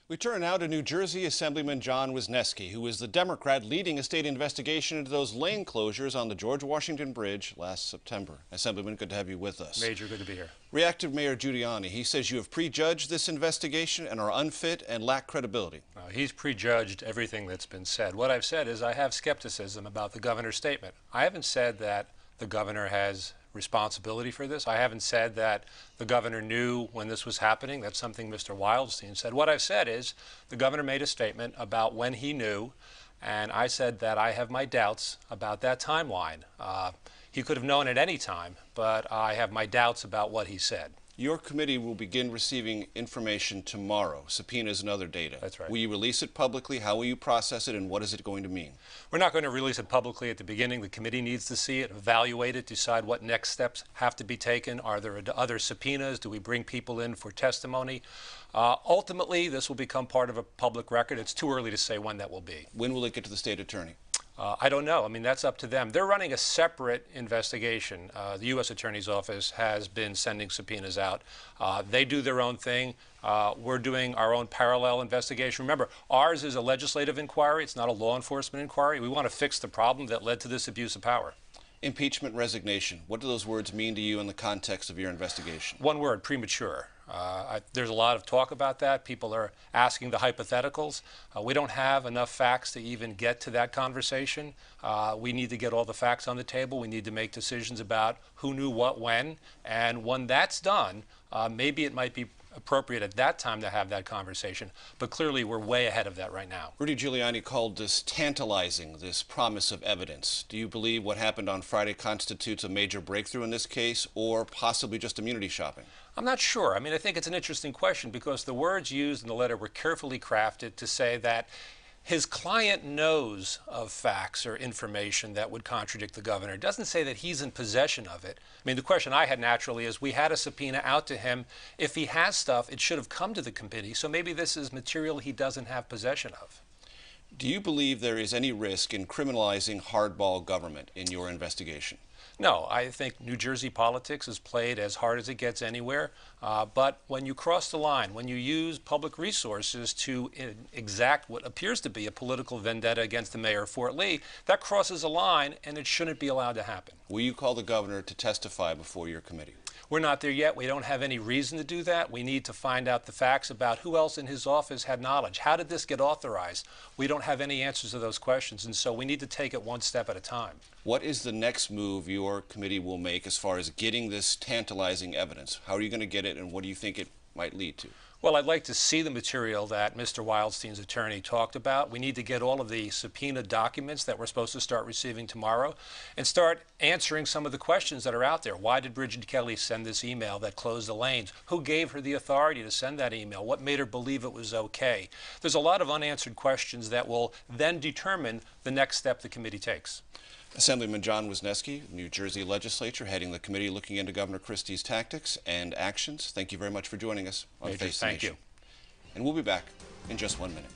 We turn now to New Jersey Assemblyman John Wisniewski, who is the Democrat leading a state investigation into those lane closures on the George Washington Bridge last September. Assemblyman, good to have you with us. Major, good to be here. Reactive Mayor Giuliani, he says you have prejudged this investigation and are unfit and lack credibility. He's prejudged everything that's been said. What I've said is I have skepticism about the governor's statement. I haven't said that the governor has responsibility for this. I haven't said that the governor knew when this was happening. That's something Mr. Wildstein said. What I've said is the governor made a statement about when he knew, and I said that I have my doubts about that timeline. He could have known at any time, but I have my doubts about what he said. Your committee will begin receiving information tomorrow, subpoenas and other data. That's right. Will you release it publicly? How will you process it, and what is it going to mean? We're not going to release it publicly at the beginning. The committee needs to see it, evaluate it, decide what next steps have to be taken. Are there other subpoenas? Do we bring people in for testimony? Ultimately, this will become part of a public record. It's too early to say when that will be. When will it get to the state attorney? I don't know. I mean, that's up to them. They're running a separate investigation. The U.S. Attorney's Office has been sending subpoenas out. They do their own thing. We're doing our own parallel investigation. Remember, ours is a legislative inquiry. It's not a law enforcement inquiry. We want to fix the problem that led to this abuse of power. Impeachment, resignation. What do those words mean to you in the context of your investigation? One word, premature. There's a lot of talk about that. People are asking the hypotheticals. We don't have enough facts to even get to that conversation. We need to get all the facts on the table. We need to make decisions about who knew what when. And when that's done, maybe it might be appropriate at that time to have that conversation, but clearly we're way ahead of that right now. Rudy Giuliani called this tantalizing, this promise of evidence. Do you believe what happened on Friday constitutes a major breakthrough in this case, or possibly just immunity shopping? I'm not sure. I mean, I think it's an interesting question because the words used in the letter were carefully crafted to say that his client knows of facts or information that would contradict the governor. It doesn't say that he's in possession of it. I mean, the question I had naturally is we had a subpoena out to him. If he has stuff, it should have come to the committee. So maybe this is material he doesn't have possession of. Do you believe there is any risk in criminalizing hardball government in your investigation? No, I think New Jersey politics is played as hard as it gets anywhere. But when you cross the line, when you use public resources to exact what appears to be a political vendetta against the mayor of Fort Lee, that crosses a line and it shouldn't be allowed to happen. Will you call the governor to testify before your committee? We're not there yet. We don't have any reason to do that. We need to find out the facts about who else in his office had knowledge. How did this get authorized? We don't have any answers to those questions, and so we need to take it one step at a time. What is the next move your committee will make as far as getting this tantalizing evidence? How are you going to get it, and what do you think it might lead to? Well, I'd like to see the material that Mr. Wildstein's attorney talked about. We need to get all of the subpoena documents that we're supposed to start receiving tomorrow and start answering some of the questions that are out there. Why did Bridget Kelly send this email that closed the lanes? Who gave her the authority to send that email? What made her believe it was okay? There's a lot of unanswered questions that will then determine the next step the committee takes. Assemblyman John Wisniewski, New Jersey Legislature, heading the committee looking into Governor Christie's tactics and actions. Thank you very much for joining us on Face the Nation. Thank you. And we'll be back in just 1 minute.